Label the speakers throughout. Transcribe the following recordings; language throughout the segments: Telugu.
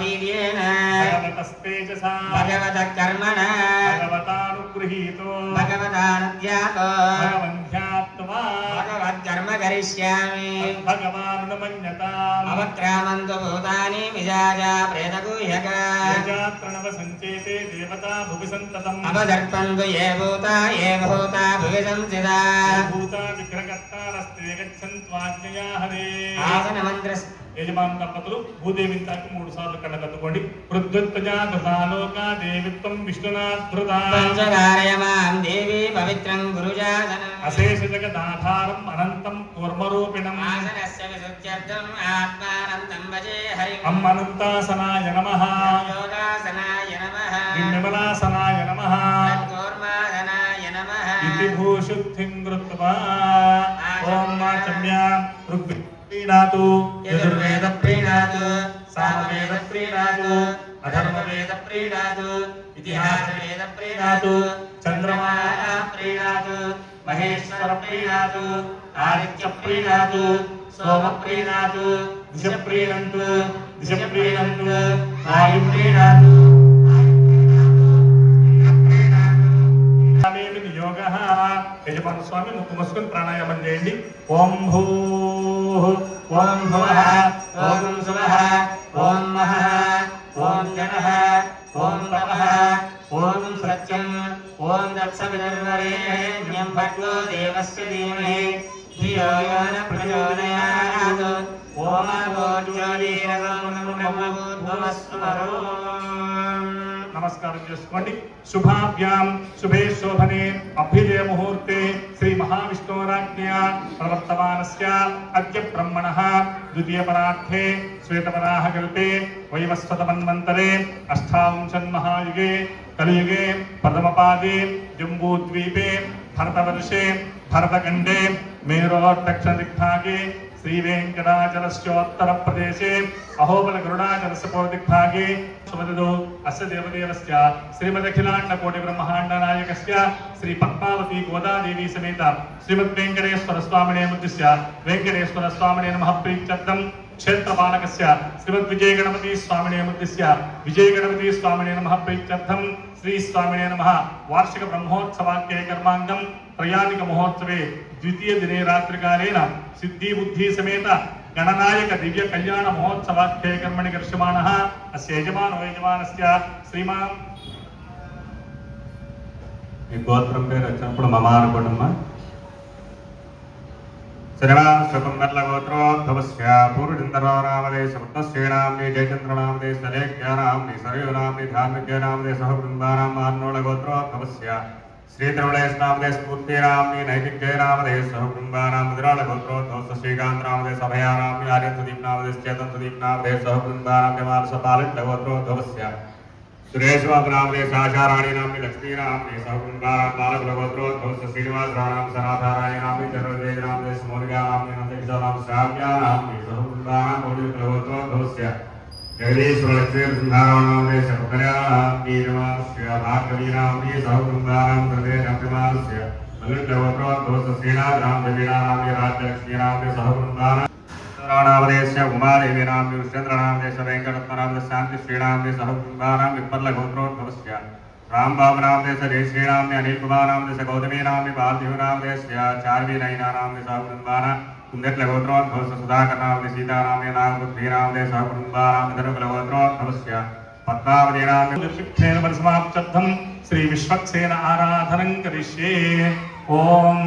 Speaker 1: वीर्येण
Speaker 2: भगवतस्तेजसा
Speaker 1: भगवतः कर्मणा
Speaker 2: भगवतानुगृहीतो
Speaker 1: भगवतानुध्यातो
Speaker 2: भगवन्ध्यात्वा
Speaker 1: भगवत्कर्म करिष्यामि
Speaker 2: भगवान् न मन्यताम्
Speaker 1: अवक्रामन्तु भूतानि विजाजा प्रेतगुह्यक
Speaker 2: यजात्रणव सञ्चेते देवता भुवि सन्ततम्
Speaker 1: अवदर्पन्तु ये भूता भुवि संस्थिता
Speaker 2: भूता विग्रहकर्तारस्ते गच्छन्त्वाज्ञया हरे
Speaker 1: आसनमन्त्र
Speaker 2: యజమాన దంపతులు భూదేవిని తాకి 3 సార్లు కళ్ళకత్తుకోండి. పృథ్వత్వజా ధృతాలోకా దేవిత్వం విష్ణునాధృతా
Speaker 1: పంచకారయమాం దేవి పవిత్రం గురుజాసనం
Speaker 2: అశేష జగదాధారం అనంతం కూర్మరూపిణం
Speaker 1: ఆసనస్య విశుద్ధ్యర్థం ఆత్మానందం భజే హరి
Speaker 2: అమ్మనంతాసనాయ నమః
Speaker 1: యోగాసనాయ నమః
Speaker 2: నిర్మలాసనాయ నమః
Speaker 1: కూర్మాసనాయ నమః
Speaker 2: ఇతి భూశుద్ధిం కృత్వా ఓం మాచమ్యా ఋగ్వేద
Speaker 1: యజుర్వేద ప్రీణాతు సామవేద ప్రీణాతు అధర్వవేద ప్రీణాతు ఇతిహాస వేద ప్రీణాతు చంద్రమా ప్రీణాతు మహేశ్వర ప్రీణాతు ఆదిత్య ప్రీణాతు సోమ ప్రీణాతు దిశ ప్రీణంతు వాయు ప్రీణాతు యోగః. యజమాన స్వామి ముక్కు మూసుకొని ప్రాణాయామం చేయండి. ఓం భూః ఓం భువః ఓం సువః ఓం మహః ఓం జనః ఓం తపః ఓం సత్యం ఓం దత్సవితుర్వరేణ్యం భర్గో దేవస్య ధీమహి ధియో యో న ప్రచోదయాత్. ఓం నమస్కారం చేసుకోండి. శుభాభ్యాం శుభే శోభనే అభ్యుదయ ముహూర్తే శ్రీ మహావిష్ణోరాజ్ఞయా ప్రవర్తమానస్య అద్య బ్రహ్మణః ద్వితీయ పరార్థే శ్వేతవరాహ కల్పే వైవస్వత మన్వంతరే అష్టావింశన్మహాయుగే కలియుగే ప్రథమపాదే జంబూద్వీపే భరతవర్షే భరతఖండే మేరోర్దక్షిణ దిగ్భాగే శ్రీవేంకటాచలస్యోత్తర ప్రదేశే అహోబల గరుడాచలస్య పూర్వదిగ్భాగే సుమతిదో అస్య దేవదేవస్య శ్రీమదఖిలాండ కోటి బ్రహ్మాండ నాయకస్య శ్రీ పద్మావతి గోదాదేవి సమేత శ్రీమద్ వెంకటేశ్వర స్వామినే ముద్దిశ్య వెంకటేశ్వర స్వామినే నమః ప్రీత్యర్థం క్షేత్రపాలకస్య శ్రీమద్ విజయ గణపతి స్వామినే ముద్దిశ్య విజయ గణపతి స్వామినే నమః ప్రీత్యర్థం శ్రీ స్వామినే నమః వార్షిక బ్రహ్మోత్సవాఖ్యే కర్మాంగం త్రయానిక మహోత్సవే ద్వితీయ దినే రాత్రికాలేన సిద్ధి బుద్ధి సమేత గణనాయక దివ్య కళ్యాణ మహోత్సవాఖ్యే కర్మణి కర్ష్యమాణః అస్య యజమానస్య శ్రీమాన్.
Speaker 3: మీ గోత్రం పేరు వచ్చినప్పుడు మమ అనుకోండమ్మా. శ్రీమాగోత్రోద్భవస్య పూర్వచంద్రనామదేశముత్తశ్రీనామ్ని జయచంద్రనామదేశలేఖ్యానామ్ని సరయూనామ్ని ధార్మిక్యనామదేశ బృందానాం ఆర్నోళగోత్రోద్భవస్య శ్రీధరుణేశనామదేశమూర్తీనామ్ని నైతిక్యనామదేశ బృందానాం ముదిరాళగోత్రోద్భవస్య శ్రీకాంతనామదేశ అభయానామ్ని ఆర్యసుదీప్నామదేశ చేతన్సుదీప్నామదేశ బృందానాం యమానసపాలిట్టగోత్రోద్భవస్య సురేశ్వరనామదేశ ఆచారాణీనామ్ని లక్ష్మీనామ్ని సహబృందానాం బాలకులగోత్రోద్భవస్య శ్రీనివాసరాణాం సనాథారాయణామ్ని చంద్రవేదనామదేశ మౌలికానామ్ని నందకిశోరాం శ్రావ్యానామ్ని సహబృందానాం మౌలికులగోత్రోద్భవస్య జగదీశ్వరలక్ష్మీనారాయణామదేశ పుత్ర్యానామ్ని నమస్య భార్గవీనామ్ని సహబృందానాం హృదయనామ్యమానస్య మల్లికగోత్రోద్భవస్య శ్రీనాథనాం దేవీనామ్ని రాజ్యలక్ష్మీనామ్ని సహబృందానాం నామదేశ ఉమాదేవి నామ్ని విశ్వేంద్రనామదేశ వెంకటరత్ననామదేశ శాంతి శ్రీనామదేశ సహబృందానాం విప్పర్లగోత్రోద్భవస్య రాంబాబునామదేశ జయశ్రీనామ్ని అనిల్ కుమారనామదేశ గౌతమీనామ్ని పార్థివనామదేశ చార్వీనైనానామ్ని సహబృందానాం కుందెట్లగోత్రోద్భవస్య సుధాకర్నామని సీతానామ్ని నాగబుద్ధీనామదేశ సహబృందానాం నిధనుకులగోత్రోద్భవస్య పద్మావతీనామ్ని
Speaker 2: నిర్విఘ్నేన పరిసమాప్త్యర్థం శ్రీ విశ్వక్సేన ఆరాధనం కరిష్యే. ఓం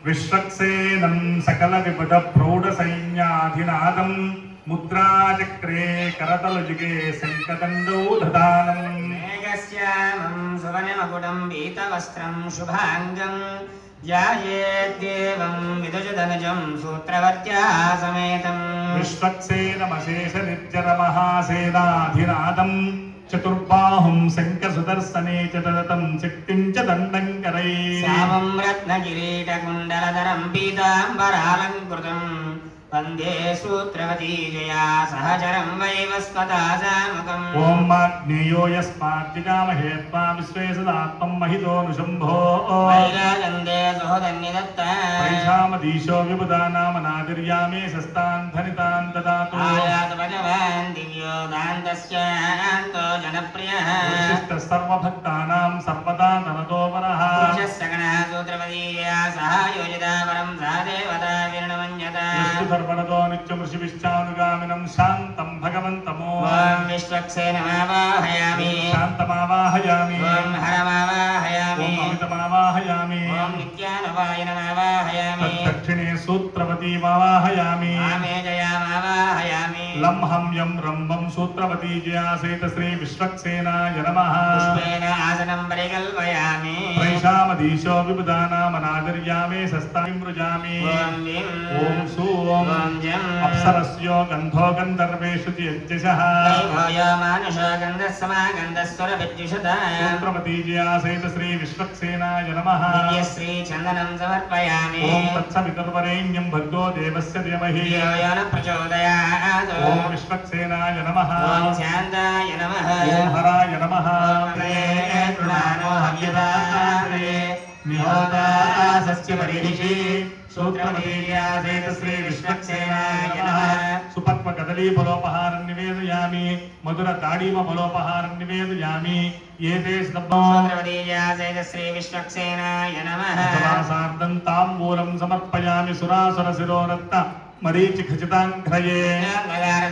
Speaker 2: విశ్వక్సేనం సకల విబుధ ప్రౌఢ సైన్యాధినాదం ముద్రాచక్రే కరతలయుగే శంఖదండౌ దధానం
Speaker 1: మేఘశ్యామం సువర్ణమకుటం పీతవస్త్రం శుభాంగం ధ్యాయేద్దేవం విదుషధనుజం సూత్రవర్త్యా సమేతం
Speaker 2: విశ్వక్సేనమశేష నిర్జర మహాసేనాధినాదం చతుర్బాహుం శంఖ సుదర్శనే చ దదతం శక్తిం చ దండం కరైః
Speaker 1: శ్యామం రత్నకిరీటకుండలధరం పీతాంబరాలంకృతం
Speaker 4: वन्दे सूत्रवती जया सहचरं वैवस्वता सामुकम्
Speaker 1: ఓం మాగ్నేయో యస్మాజ్జగామహే త్వా విశ్వే సదాత్మం మహితోనుశంభో
Speaker 4: वैराजन्दे सुहृदन्निदत्ता
Speaker 1: పైషామదీశో విబుధానామనాదిర్యామే శస్తాన్ ధనితాన్ దదాతు
Speaker 4: आयातु भगवान् दिव्यो दान्तस्यान्तो जनप्रियः
Speaker 1: విశిష్ట సర్వభక్తానాం సర్వదా ధనతో వరః
Speaker 4: पुरुषः सगणः सूत्रवती जया सह योजिता परं सा देवता विर्णमन्यता
Speaker 1: విష్ణు ధర్మణతో నిత్యం ఋషివిశ్చానుగామినం శాంతం భగవంతమో
Speaker 4: ॐ विश्वक्सेनमावाहयामि
Speaker 1: శాంతమావాహయామి
Speaker 4: ॐ हरमावाहयामि
Speaker 1: ఓం అమితమావాహయామి
Speaker 4: ॐ नित्यानुपायनमावाहयामि
Speaker 1: దక్షిణే సూత్రవతీమావాహయామి
Speaker 4: आमे जयामावाहयामि
Speaker 1: లంహం యం రంభం సూత్రవతీ జయాసేత శ్రీ విశ్వక్సేనాయ నమః
Speaker 4: पुष्पेण आसनं परिकल्पयामि
Speaker 1: ప్రైషామదీశో విబుధానామనాదిర్యామే శస్తాం మృజామి
Speaker 4: ॐ विं
Speaker 1: ఓం సూం
Speaker 4: ॐ जं
Speaker 1: అప్సరస్యో గంధో గంధర్వేషు యజ్జసః
Speaker 4: दैवो यो मानुषो गन्धः समागन्धस्वरविद्युषता
Speaker 1: సూత్రవతీ జయాసేత శ్రీ విశ్వక్సేనాయ నమః
Speaker 4: दिव्यश्रीचन्दनं समर्पयामि
Speaker 1: ఓం తత్సవితుర్వరేణ్యం భర్గో దేవస్య ధీమహి
Speaker 4: धियो यो न प्रचोदयात्
Speaker 1: ఓం విశ్వక్సేనాయ నమః
Speaker 4: ॐ शान्ताय नमः
Speaker 1: ఓం హరాయ నమః
Speaker 4: तृणानो हव्यदात्रे
Speaker 1: నిహోతా సస్య పరిరిషి సూత్రవతీ జయాసేత శ్రీ విశ్వక్సేనాయ నమః సుపక్వ కదలీ ఫలోపహారం నివేదయామి మధుర తాడీమ ఫలోపహారం నివేదయామి ఏతే స్తబ్ధం
Speaker 4: सूत्रवतीयासेत श्रीविश्वक्सेनाय नमः
Speaker 1: ఉపవాసార్థం తాంబూలం సమర్పయామి సురాసుర శిరోరక్త మరీచి ఖచితాంఘ్రయే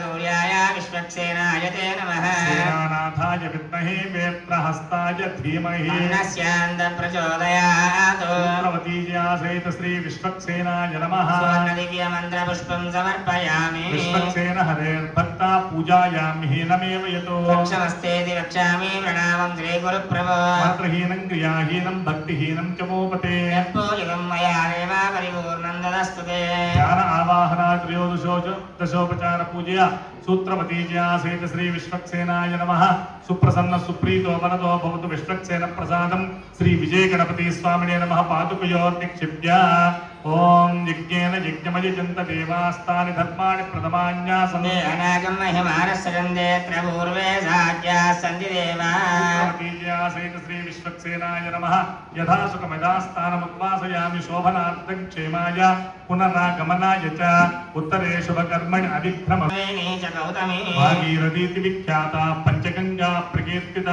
Speaker 4: सूर्याय विश्वक्सेनाय ते नमः
Speaker 1: సేనానాథాయ విద్మహే వేత్రహస్తాయ ధీమహి
Speaker 4: अन्नस्यान्त प्रचोदयात्
Speaker 1: సూత్రవతీ జయాసేత శ్రీ విశ్వక్సేనాయ నమః
Speaker 4: सुवर्णदिव्यमन्त्रपुष्पं समर्पयामि
Speaker 1: విశ్వక్సేన హరేర్భక్త పూజాయామి హీనమేవ యతో
Speaker 4: वक्षमस्तेति वक्ष्यामि प्रणामं श्रीगुरुप्रभो
Speaker 1: మంత్రహీనం క్రియాహీనం భక్తిహీనం చ మోపతే
Speaker 4: यत्पूजितं मया देव परिपूर्णं ददस्तु ते
Speaker 1: ధ్యాన ఆవాహన దశోపచార పూజయ సూత్రవతీ జయాసేత శ్రీ విశ్వక్సేనాయ నమః సుప్రసన్న సుప్రీతో మనతో భవతు విశ్వక్సేన ప్రసాదం శ్రీ విజయ గణపతి స్వామినే నమః పాదుకయోర్నిక్షిప్య ఓం యజ్ఞేన యజ్ఞమయజంత దేవాస్తాని ధర్మాణి ప్రథమాన్యాసనే
Speaker 4: अनागं महिमानस्सगन्धेऽत्र पूर्वे साध्याः सन्ति देवा
Speaker 1: సూత్రవతీ జయాసేత శ్రీ విశ్వక్సేనాయ నమః యథా సుఖమిదాస్థానముద్వాసయామి శోభనార్థం క్షేమాయ పునరాగమనాయ చ ఉత్తరే శుభకర్మణి అవిభ్రమ
Speaker 4: वेणी च गौतमी
Speaker 1: భాగీరథీతి విఖ్యాత పంచగంగా ప్రకీర్తిత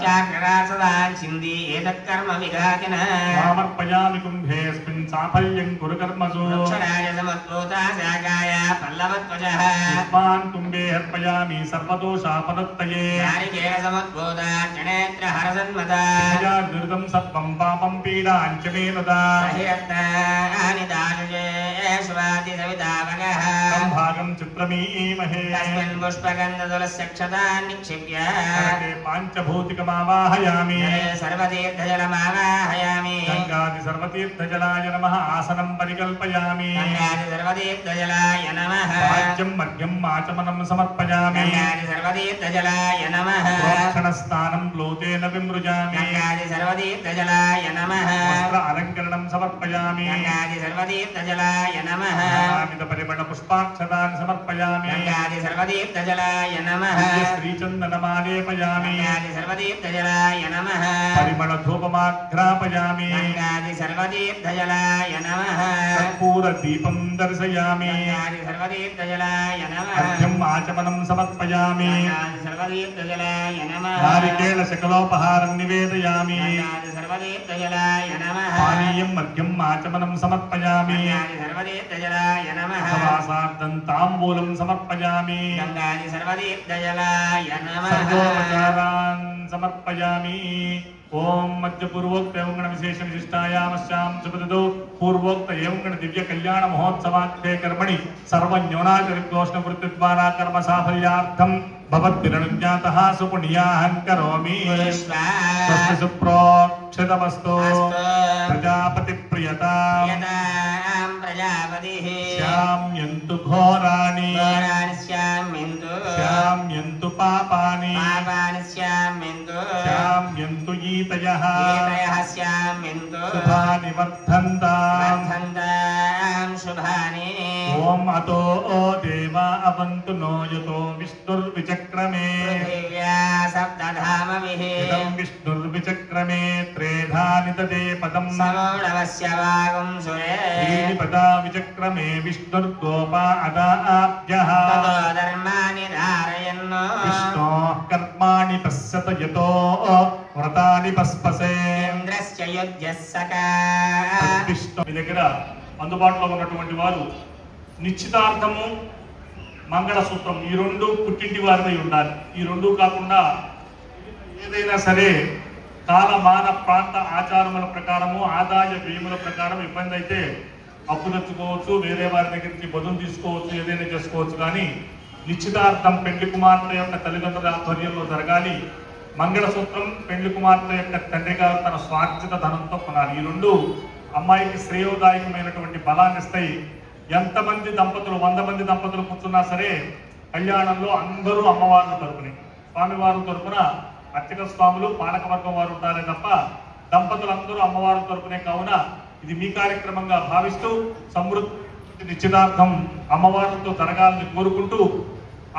Speaker 4: चाग्रासदान् छिन्दी एतत्कर्म विघातिनः
Speaker 1: సమర్పయామి కుంభేస్మిన్ సాఫల్యం కురు కర్మసు
Speaker 4: वृक्षराज समुद्भूता शाकाय पल्लवध्वजः
Speaker 1: పుష్పాన్ కుంభే అర్పయామి సర్వదోషాపదత్తయే
Speaker 4: नारिकेल समुद्भूता जनेत्र हरसन्मता
Speaker 1: దురితం సర్వం పాపం పీడాంచ మే నదా
Speaker 4: सहिरत्नानि दानुजे स्वाति सवितावगः
Speaker 1: భాగం చిత్రమీమహే
Speaker 4: तस्मिन् पुष्पगन्धतुलस्य क्षतान् निक्षिप्य
Speaker 1: కరటే పాంచభౌతికమావాహయామి
Speaker 4: जले सर्वतीर्थजलमावाहयामि
Speaker 1: గంగాది సర్వతీర్థజలాయ నమః ఆసనం పరికల్పయామి
Speaker 4: गङ्गादि सर्वतीर्थजलाय नमः
Speaker 1: వాచ్యం మధ్యం ఆచమనం సమర్పయామి
Speaker 4: गङ्गादि सर्वतीर्थजलाय नमः
Speaker 1: ప్రోక్షణస్థానం ప్లోతేన విమృజామి
Speaker 4: गङ्गादि सर्वतीर्थजलाय नमः
Speaker 1: వస్త్ర అలంకరణం సమర్పయామి
Speaker 4: गङ्गादि सर्वतीर्थजलाय नमः
Speaker 1: నానావిధ పరిమళ పుష్పాక్షతాన్ని సమర్పయామి
Speaker 4: गङ्गादि सर्वतीर्थजलाय नमः
Speaker 1: శ్రీచందనమాలేపయామి
Speaker 4: गङ्गादि सर्वतीर्थजलाय नमः
Speaker 1: పరిమళ ధూపమాఘ్రాపయామి
Speaker 4: गङ्गादि सर्वतीर्थजलाय नमः
Speaker 1: కర్పూర దీపం దర్శయామి
Speaker 4: गङ्गादि सर्वतीर्थजलाय नमः
Speaker 1: మధ్యం ఆచమనం సమర్పయామి
Speaker 4: गङ्गादि सर्वतीर्थजलाय नमः
Speaker 1: నారికేళ శకలోపహారం నివేదయామి
Speaker 4: गङ्गादि सर्वतीर्थजलाय नमः
Speaker 1: పానీయం మధ్యం ఆచమనం సమర్పయామి
Speaker 4: गङ्गादि सर्वतीर्थजलाय नमः
Speaker 1: ఉపవాసార్థం తాంబూలం సమర్పయామి
Speaker 4: गङ्गादि सर्वतीर्थजलाय नमः
Speaker 1: సర్వోపచారాన్ సమర్పయామి ఓం మధ్య పూర్వోక్త ఏవంగణ విశేష విశిష్టాయామస్యాం సుపదతో పూర్వోక్త ఏవంగణ దివ్య కళ్యాణ మహోత్సవాఖ్యే కర్మణి సర్వన్యోనాచరితోష్ణ వృత్తి ద్వారా కర్మ సాఫల్యార్థం భవద్భిరనుజ్ఞాతః సుపుణ్యాహం కరోమి స్వస్తి సుప్రోక్షితమస్తు ప్రజాపతి ప్రియతా
Speaker 4: यदां प्रजापतिः
Speaker 1: శ్యామ్యంతు ఘోరాణి
Speaker 4: घोराणि स्याम्यन्तु
Speaker 1: శ్యామ్యంతు పాపాని
Speaker 4: पापानि स्याम्यन्तु
Speaker 1: శ్యామ్యంతు ఈతయః
Speaker 4: एतयः स्याम्यन्तु
Speaker 1: శుభాని వర్ధంతాం
Speaker 4: वर्धन्तां शुभानि
Speaker 1: ఓం అతో దేవా అవంతు నో యతో విష్ణుర్విచక్రమే
Speaker 4: పృథివ్యా సప్తధామవిః
Speaker 1: ఇదం విష్ణుర్విచక్రమే త్రేధాని తదే పదం
Speaker 4: సమూఢవస్య వాగుం సురే
Speaker 1: పదా విచక్రమే విష్ణుర్గోపా అదాభ్యః
Speaker 4: తతో ధర్మాని ధారయన్నో
Speaker 1: విష్ణో కర్మాణి పశ్యత యతో వ్రతాని పస్పసే
Speaker 4: ఇంద్రస్య యుజ్యః సకా
Speaker 1: విష్ణు మీ దగ్గర అందుబాటులో ఉన్నటువంటి వారు నిశ్చితార్థము మంగళసూత్రం ఈ రెండు పుట్టింటి వారిపై ఉండాలి. ఈ రెండు కాకుండా ఏదైనా సరే కాలమాన ప్రాంత ఆచారముల ప్రకారము ఆదాయ వ్యయముల ప్రకారం ఇబ్బంది అయితే అప్పు తెచ్చుకోవచ్చు, వేరే వారి దగ్గరికి బదులు తీసుకోవచ్చు, ఏదైనా చేసుకోవచ్చు. కానీ నిశ్చితార్థం పెళ్లి కుమార్తె యొక్క తల్లిదండ్రుల ఆధ్వర్యంలో జరగాలి. మంగళసూత్రం పెళ్లి కుమార్తె యొక్క తండ్రి గారు తన స్వార్జిత ధనంతో కొనాలి. ఈ రెండు అమ్మాయికి శ్రేయోదాయకమైనటువంటి బలాన్ని ఇస్తాయి. ఎంతమంది దంపతులు 100 మంది దంపతులు కూర్చున్నా సరే కళ్యాణంలో అందరూ అమ్మవార్ల తరపునే, స్వామివారి తరపున అర్చక స్వాములు పాలకవర్గం వారు ఉంటారే తప్ప దంపతులందరూ అమ్మవారి తరపునే. కావున ఇది మీ కార్యక్రమంగా భావిస్తూ సమృద్ధి నిశ్చితార్థం అమ్మవారితో జరగాలని కోరుకుంటూ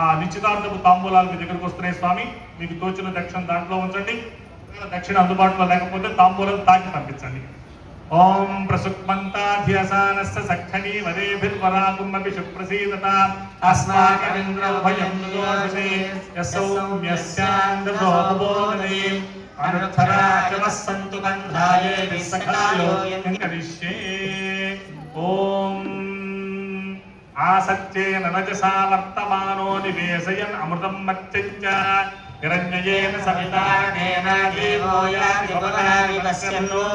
Speaker 1: ఆ నిశ్చితార్థపు తాంబూలాలు మీ దగ్గరకు వస్తున్నాయి. స్వామి మీకు తోచిన దక్షిణ దాంట్లో ఉంచండి. దక్షిణ అందుబాటులో లేకపోతే తాంబూలం తాకి పంపించండి. ఓం ప్రసుక్మంతాధ్యసానస్య సఖ్యని వదేభిర్వరాగుమపి శుప్రసీదత అస్మాకమింద్రభయం దోషే యసౌమ్యస్యాందోబోధనే అనుత్తరాచవస్సంతు బంధాయే విసఖాయో యంకరిష్యే. ఓం ఆసత్యేన నజసా వర్తమానో నివేశయన్ అమృతం మత్యంచ హిరణ్యయేన సవితారణేన దేవో యాతి భవనాని పశ్యన్నో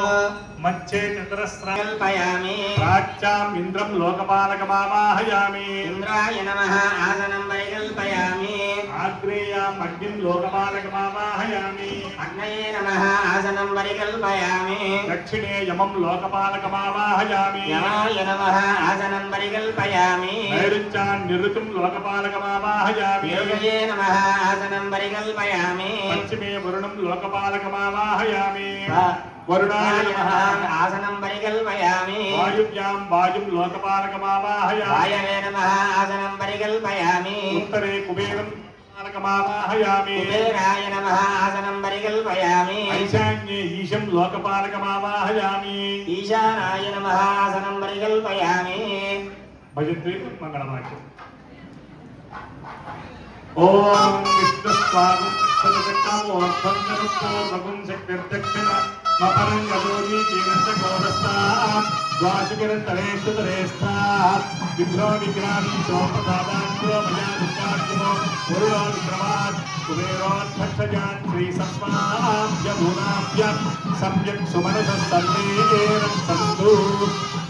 Speaker 1: మచ్చే చతురస్రాల్పయామి ప్రాచ్యాం ఇంద్రం లోకపాలకమావాహయామి
Speaker 4: ఇంద్రాయ నమః ఆసనం పరికల్పయామి
Speaker 1: ఆగ్నేయాం అగ్నిం లోకపాలకమావాహయామి
Speaker 4: అగ్నయే నమః ఆసనం పరికల్పయామి
Speaker 1: దక్షిణే యమం లోకపాలకమావాహయామి
Speaker 4: యమాయ నమః ఆసనం పరికల్పయామి
Speaker 1: నైరుత్యాం నిరుతుం లోకపాలకమావాహయామి
Speaker 4: యోగయే నమః ఆసనం పరికల్పయామి
Speaker 1: పశ్చిమే వరుణం లోకపాలకమావాహయామి వరుణాయ నమః
Speaker 4: ఆసనం పరికల్పయామి
Speaker 1: వాయువ్యాం వాయుం లోకపాలకమావాహయామి
Speaker 4: వాయవే నమః ఆసనం పరికల్పయామి
Speaker 1: ఉత్తరే కుబేరం పాలకమావాహయామి
Speaker 4: కుబేరాయ నమః ఆసనం పరికల్పయామి
Speaker 1: ఈశాన్యే ఈశం లోకపాలకమావాహయామి
Speaker 4: ఈశానాయ నమః ఆసనం పరికల్పయామి
Speaker 1: భజంత్రి మంగళవాక్యం. ఓం విష్ణుస్వాగం సదకమోర్ధంగరుపూర్వకం శక్తిర్దక్షిణ మపరంగదోరీ జీవశ్చ గోదస్తాం ద్వాశికిరంతరేష్టుతరేస్థా విఘ్నో విఘ్నాని శోపదాదాంతో మయా దుఃఖార్జునో పురుడో విక్రమాత్ కుబేరోద్ధక్షజాన్ శ్రీ సత్వాభ్యభూనాభ్యం సమ్యక్ సుమనస సర్వేరం సంతు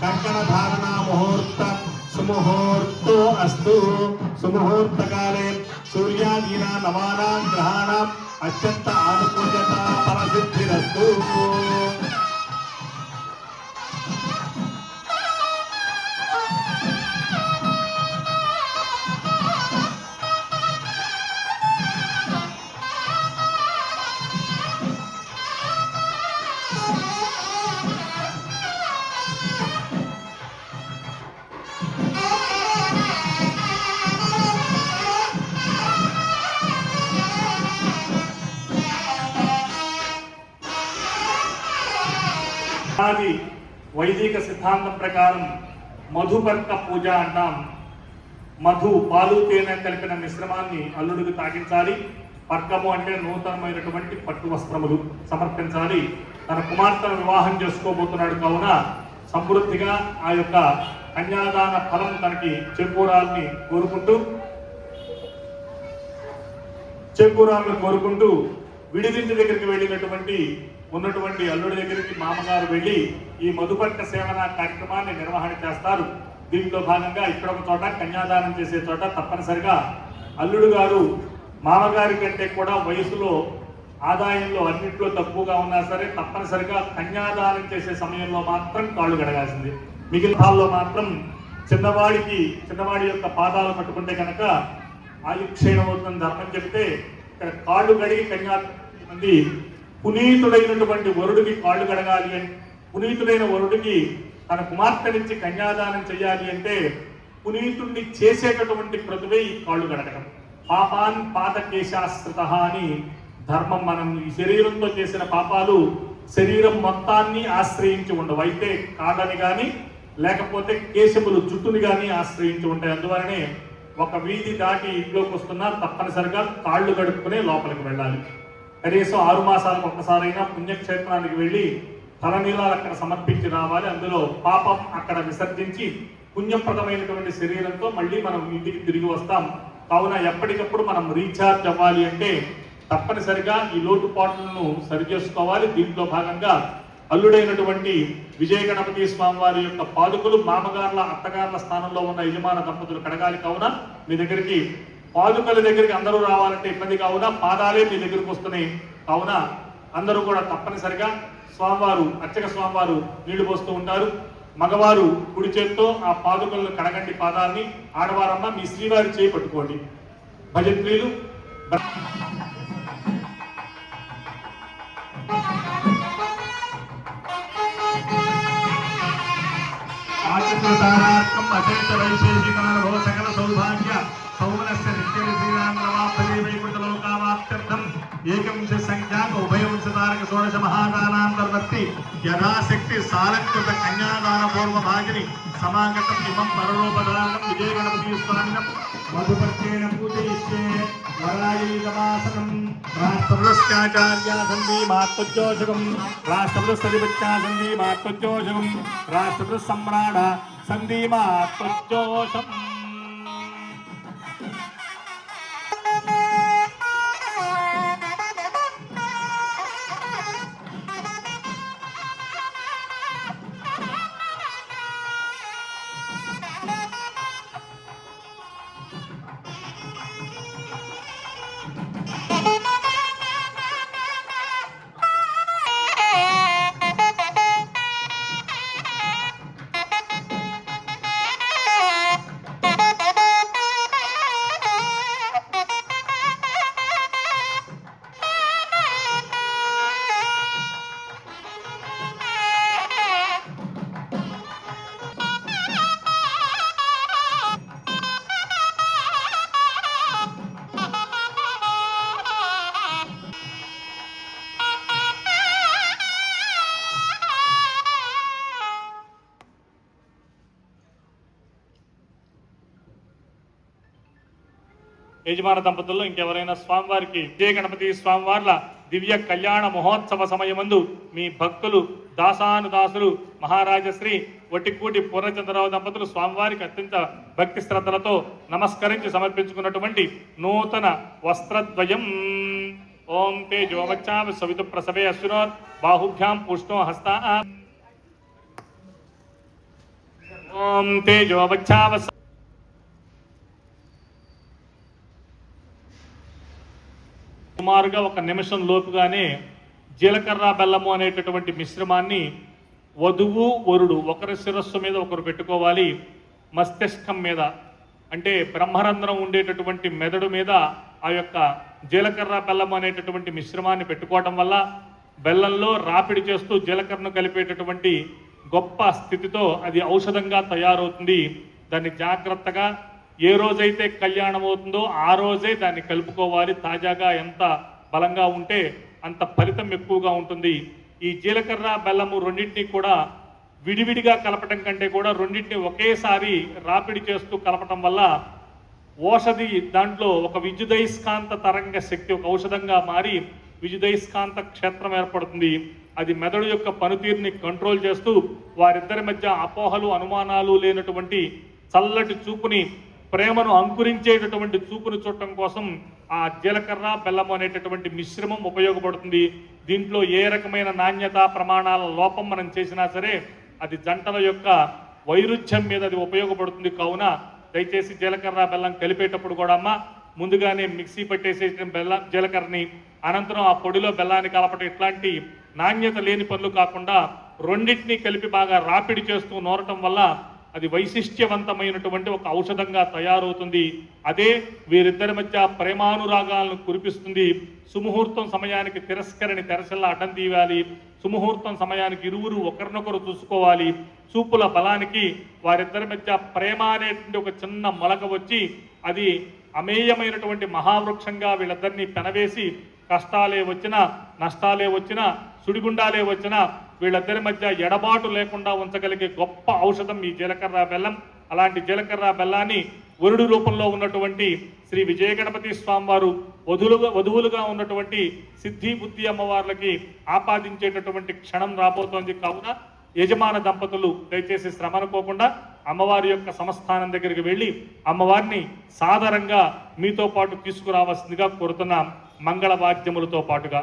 Speaker 1: కంకణధారణ ముహూర్తం సుముహూర్తో అస్తు సుముహూర్తకాలే సూర్యాదీనా నవానాం గ్రహాణం అత్యంత ఆనుకూల్యత ఫలసిద్ధిరస్తు. అది వైదిక సిద్ధాంతం ప్రకారం మధుపర్క పూజ అంటాం. మధు పాలు తేనె కలిపిన మిశ్రమాన్ని అల్లుడికి తాగించాలి. పర్కము అంటే నూతనమైనటువంటి పట్టు వస్త్రములు సమర్పించాలి. తన కుమార్తెను వివాహం చేసుకోబోతున్నాడు కావున సమృద్ధిగా ఆ యొక్క కన్యాదాన ఫలం తనకి చేకూరాలని కోరుకుంటూ విడిదింటి దగ్గరికి వెళ్ళినటువంటి ఉన్నటువంటి అల్లుడి దగ్గరికి మామగారు వెళ్ళి ఈ మధుపర్క సేవన కార్యక్రమాన్ని నిర్వహణ చేస్తారు. దీంట్లో భాగంగా ఇక్కడ ఒక చోట కన్యాదానం చేసే చోట తప్పనిసరిగా అల్లుడు గారు మామగారి కంటే కూడా వయసులో ఆదాయంలో అన్నింటిలో తక్కువగా ఉన్నా సరే తప్పనిసరిగా కన్యాదానం చేసే సమయంలో మాత్రం కాళ్ళు గడగాల్సింది. మిగిలిన హాల్లో మాత్రం చిన్నవాడి యొక్క పాదాలు పట్టుకుంటే కనుక ఆయుక్షీణం అవుతుందని ధర్మం చెప్తే ఇక్కడ కాళ్ళు కడిగి మంది పునీతుడైనటువంటి వరుడికి కాళ్ళు కడగాలి అని పునీతుడైన వరుడికి తన కుమార్తెనిచ్చి కన్యాదానం చేయాలి అంటే పునీతుణ్ణి చేసేటటువంటి క్రతువే ఈ కాళ్ళు గడగడం. పాపాన్ పాదకేశాశ్రిత అని ధర్మం. మనం ఈ శరీరంతో చేసిన పాపాలు శరీరం మొత్తాన్ని ఆశ్రయించి ఉండవు, అయితే కాళ్ళని కానీ లేకపోతే కేశములు జుట్టుని కానీ ఆశ్రయించి ఉంటాయి. అందువలనే ఒక వీధి దాటి ఇంట్లోకి వస్తున్నా తప్పనిసరిగా కాళ్ళు గడుపుకునే లోపలికి వెళ్ళాలి. కనీసం 6 మాసాలకు ఒక్కసారైనా పుణ్యక్షేత్రానికి వెళ్ళి తలనీలాలు అక్కడ సమర్పించి రావాలి. అందులో పాపం అక్కడ విసర్జించి పుణ్యప్రదమైనటువంటి శరీరంతో మళ్ళీ మనం ఇంటికి తిరిగి వస్తాం. కావున ఎప్పటికప్పుడు మనం రీఛార్జ్ అవ్వాలి అంటే తప్పనిసరిగా ఈ లోటుపాట్లను సరిచేసుకోవాలి. దీంట్లో భాగంగా అల్లుడైనటువంటి విజయ గణపతి స్వామి వారి యొక్క పాదుకలు మామగార్ల అత్తగార్ల స్థానంలో ఉన్న యజమాన దంపతులు కడగాలి. కావున మీ దగ్గరికి పాదుకల దగ్గరికి అందరూ రావాలంటే ఇబ్బంది కావున పాదాలే మీ దగ్గరికి వస్తున్నాయి. కావున అందరూ కూడా తప్పనిసరిగా స్వామివారు అర్చక స్వామివారు నీళ్లు పోస్తూ ఉంటారు. మగవారు కుడి చేత్తో ఆ పాదుకలను కడగండి పాదాన్ని. ఆడవారమ్మ మీ శ్రీవారి చేయి పట్టుకోండి. భజత్రీలు ఆచరణార్థం అశేష వైశేషికానుభవ సకల సౌభాగ్య సౌమనస్య నిత్య శ్రీరామవాప్తదే వైకుంఠలోకావాప్త్యర్థం ఏకంశ సంఖ్యాక ఉభయవంశతారక షోడశ మహాదానాంతర్వర్తి యథాశక్తి సాలంకృత కన్యాదాన పూర్వ భాగిని సమాగతం ఇమం పరలోపదానం విజయ గణపతి స్వామినం మధుపర్యేణ పూజయిష్యే వరాయీతమాసనం రాష్ట్రపురస్కాచార్యా సంధి మాత్వజ్యోషకం రాష్ట్రపురస్సరిపత్యా సంధి మాత్వజ్యోషకం రాష్ట్రపురస్ సమ్రాడ సంధి మాత్వజ్యోషం. యజమాన దంపతుల్లో ఇంకెవరైనా స్వామివారికి విజయ గణపతి స్వామివార్ల దివ్య కళ్యాణ మహోత్సవ సమయమందు మీ భక్తులు దాసానుదాసులు మహారాజశ్రీ వట్టికూటి పూర్ణచంద్రరావు దంపతులు స్వామివారికి అత్యంత భక్తి శ్రద్ధలతో నమస్కరించి సమర్పించుకున్నటువంటి నూతన వస్త్రద్వయం. ఓం తేజోవచ్చా సవితు ప్రసవే అశ్వినోర్ బాహుభ్యాం పుష్ణో హస్తా. ఓం తేజోవచ్చా సుమారుగా 1 నిమిషం లోపుగానే జీలకర్ర బెల్లము అనేటటువంటి మిశ్రమాన్ని వధువు వరుడు ఒకరి శిరస్సు మీద ఒకరు పెట్టుకోవాలి. మస్తిష్కం మీద అంటే బ్రహ్మరంధ్రం ఉండేటటువంటి మెదడు మీద ఆ యొక్క జీలకర్ర బెల్లము అనేటటువంటి మిశ్రమాన్ని పెట్టుకోవడం వల్ల బెల్లంలో రాపిడి చేస్తూ జీలకర్రను కలిపేటటువంటి గొప్ప స్థితితో అది ఔషధంగా తయారవుతుంది. దాన్ని జాగ్రత్తగా ఏ రోజైతే కళ్యాణం అవుతుందో ఆ రోజే దాన్ని కలుపుకోవాలి. తాజాగా ఎంత బలంగా ఉంటే అంత ఫలితం ఎక్కువగా ఉంటుంది. ఈ జీలకర్ర బెల్లము రెండింటినీ కూడా విడివిడిగా కలపటం కంటే కూడా రెండింటిని ఒకేసారి రాపిడి చేస్తూ కలపటం వల్ల ఓషధి దాంట్లో ఒక విద్యుదయస్కాంత తరంగ శక్తి ఒక ఔషధంగా మారి విద్యుదయస్కాంత క్షేత్రం ఏర్పడుతుంది. అది మెదడు యొక్క పనితీరుని కంట్రోల్ చేస్తూ వారిద్దరి మధ్య అపోహలు అనుమానాలు లేనటువంటి చల్లటి చూపుని ప్రేమను అంకురించేటటువంటి చూపును చూడటం కోసం ఆ జీలకర్ర బెల్లం అనేటటువంటి మిశ్రమం ఉపయోగపడుతుంది. దీంట్లో ఏ రకమైన నాణ్యత ప్రమాణాల లోపం మనం చేసినా సరే అది జంటల యొక్క వైరుధ్యం మీద అది ఉపయోగపడుతుంది. కావున దయచేసి జీలకర్ర బెల్లం కలిపేటప్పుడు కూడా అమ్మ ముందుగానే మిక్సీ పట్టేసేసిన జీలకర్రని అనంతరం ఆ పొడిలో బెల్లాన్ని కలపటం ఇట్లాంటి నాణ్యత లేని పనులు కాకుండా రెండింటినీ కలిపి బాగా రాపిడి చేస్తూ నూరటం వల్ల
Speaker 2: అది వైశిష్ట్యవంతమైనటువంటి ఒక ఔషధంగా తయారవుతుంది. అదే వీరిద్దరి మధ్య ప్రేమానురాగాలను కురిపిస్తుంది. సుముహూర్తం సమయానికి తిరస్కరణి తెరసల్లా అడ్డం తీయాలి. సుముహూర్తం సమయానికి ఇరువురు ఒకరినొకరు చూసుకోవాలి. చూపుల బలానికి వారిద్దరి మధ్య ప్రేమ అనేటువంటి ఒక చిన్న మొలక వచ్చి అది అమేయమైనటువంటి మహావృక్షంగా వీళ్ళిద్దరినీ పెనవేసి కష్టాలే వచ్చినా, నష్టాలే వచ్చినా, సుడిగుండాలే వచ్చినా వీళ్ళిద్దరి మధ్య ఎడబాటు లేకుండా ఉంచగలిగే గొప్ప ఔషధం ఈ జీలకర్ర బెల్లం. అలాంటి జీలకర్ర బెల్లాన్ని వరుడు రూపంలో ఉన్నటువంటి శ్రీ విజయ గణపతి స్వామి వారు వధువులుగా ఉన్నటువంటి సిద్ధి బుద్ధి అమ్మవార్లకి ఆపాదించేటటువంటి క్షణం రాబోతోంది. కావున యజమాన దంపతులు దయచేసి శ్రమ అనుకోకుండా అమ్మవారి యొక్క సంస్థానం దగ్గరికి వెళ్ళి అమ్మవారిని సాదరంగా మీతో పాటు తీసుకురావాల్సిందిగా కోరుతున్నాం, మంగళవాద్యములతో పాటుగా.